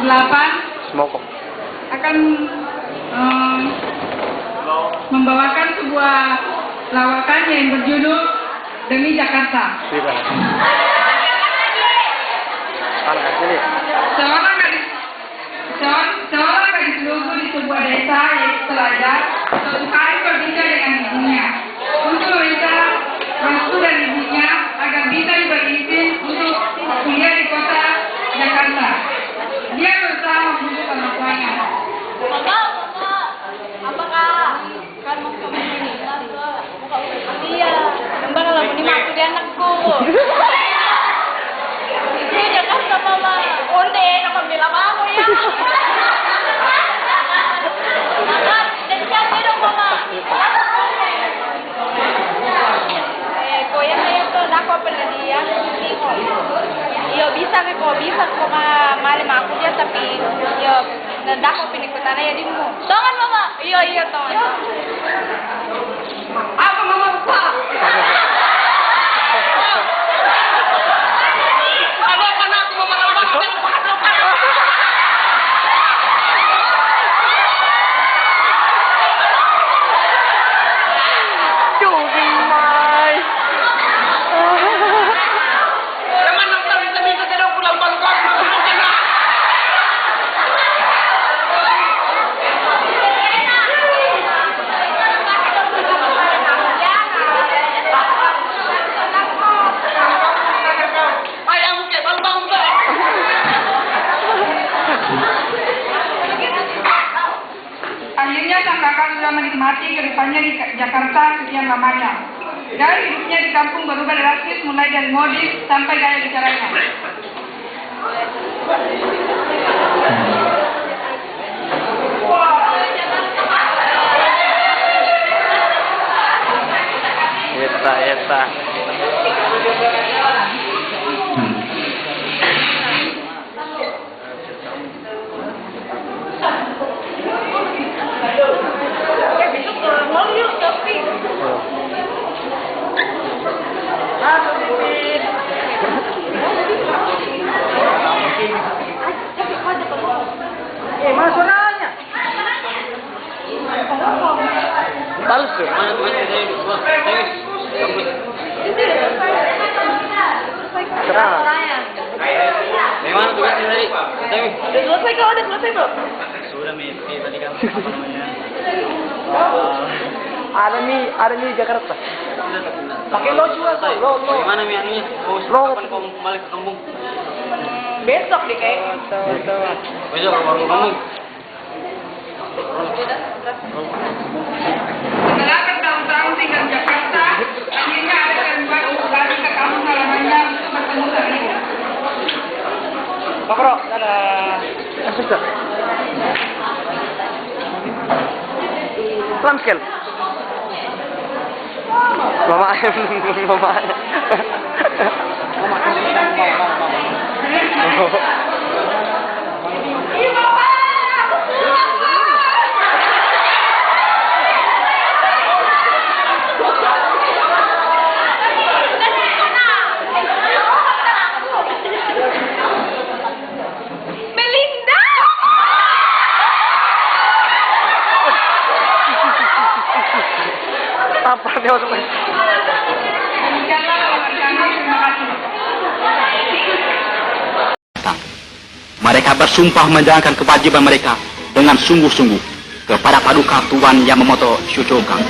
Semokok akan membawakan sebuah lawakan yang berjudul Demi Jakarta. Seorang gadis lugu di sebuah desa yaitu Telaga suatu hari berbincang dengan ibunya untuk meminta restu dari ibunya agar bisa diberi izin untuk kuliah di kota Jakarta. Dia berusaha membujuk orang tuanya. Mama, apakah kamu ini? Iya, kembang lah ini aku dia anakku. Itu Jakarta mama. Onde, nama bilang aku ya. Mama, dan siapa dong mama? Koya saya tuh aku pernah dia. Iya bisa kok malam aku dia tapi ya nanda aku pilih kotanya ya dimu. Tongan mama. Iya tongan. Apa mama lupa? Ada mana aku mama lupa? Akhirnya sang kakak sudah menikmati kehidupannya di Jakarta sekian lamanya. Gaya hidupnya di kampung berubah drastis mulai dari modis sampai gaya bicaranya. Eta Mana suaranya? palsu. Terang. Bagaimana tugasnya tadi? Udah selesai bro. Sudah tadi kan apa namanya? Ada nih Jakarta. Pakai lo juga tuh, lo. Bagaimana mi anunya? Kapan kau balik ke kampung? Besok deh kayaknya. Besok baru ke kampung. Setelah bertahun-tahun tinggal di Jakarta, akhirnya ada kehendak untuk balik ke kampung halamannya untuk bertemu Sarita. Pak Bro, dadah. Susah. Pelan sekali. Mama ayam. Melinda. Apa dia masuk? Demikianlah wawancara kami, terima kasih. Mereka bersumpah menjalankan kewajiban mereka dengan sungguh-sungguh kepada paduka Tuan Yamamoto Shochokan.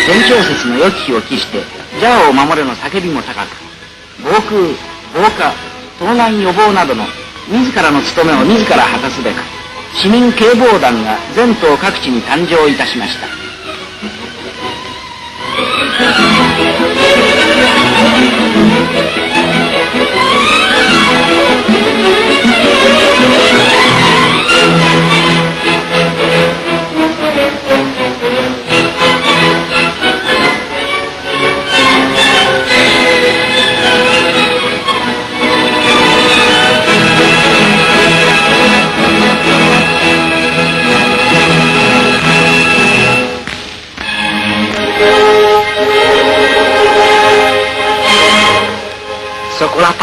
前朝節の良き日を期してジャオを守れの叫びも高く、防空、防火、盗難予防などの自らの務めを自ら果たすべく、市民警防団が全島各地に誕生いたしました。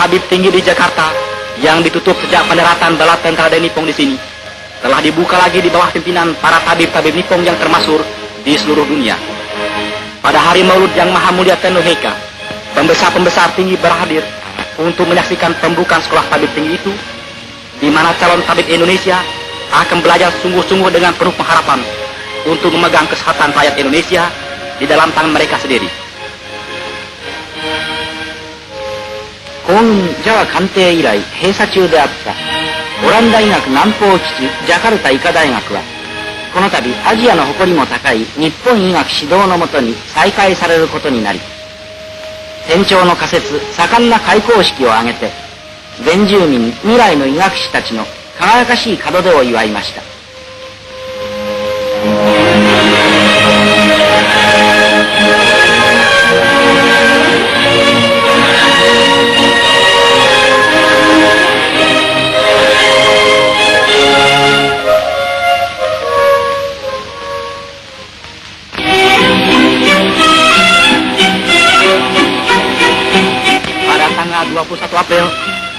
tabib tinggi di Jakarta yang ditutup sejak pendaratan bala tentara Nippon di sini telah dibuka lagi di bawah pimpinan para tabib-tabib Nippon yang termasyhur di seluruh dunia. Pada hari Maulud yang Maha Mulia Tenno Heika, pembesar-pembesar tinggi berhadir untuk menyaksikan pembukaan sekolah tabib tinggi itu, di mana calon tabib Indonesia akan belajar sungguh-sungguh dengan penuh pengharapan untuk memegang kesehatan rakyat Indonesia di dalam tangan mereka sendiri. 皇軍ジャワ艦艇以来閉鎖中であったオランダ医学南方基地ジャカルタ医科大学はこの度アジアの誇りも高い日本医学指導のもとに再開されることになり、天朝の仮説盛んな開校式を挙げて原住民未来の医学士たちの輝かしい門出を祝いました。Pada 21 April,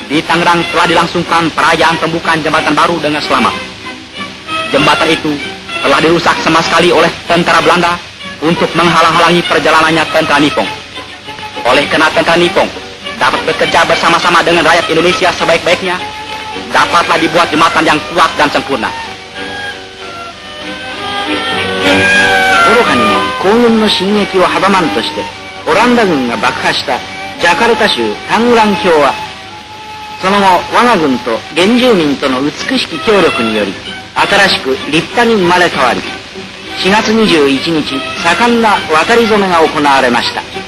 di Tangerang telah dilangsungkan perayaan pembukaan jembatan baru dengan selamat. Jembatan itu telah dirusak sama sekali oleh tentara Belanda untuk menghalang-halangi perjalanannya tentara Nippon. Oleh karena tentara Nippon dapat bekerja bersama-sama dengan rakyat Indonesia sebaik-baiknya, dapatlah dibuat jembatan yang kuat dan sempurna. 愚かにも皇軍の進撃を阻まんとしてオランダ軍が爆破したジャカルタ州タングラン橋はその後我が軍と原住民との美しき協力により新しく立派に生まれ変わり、4月21日盛んな渡り初めが行われました。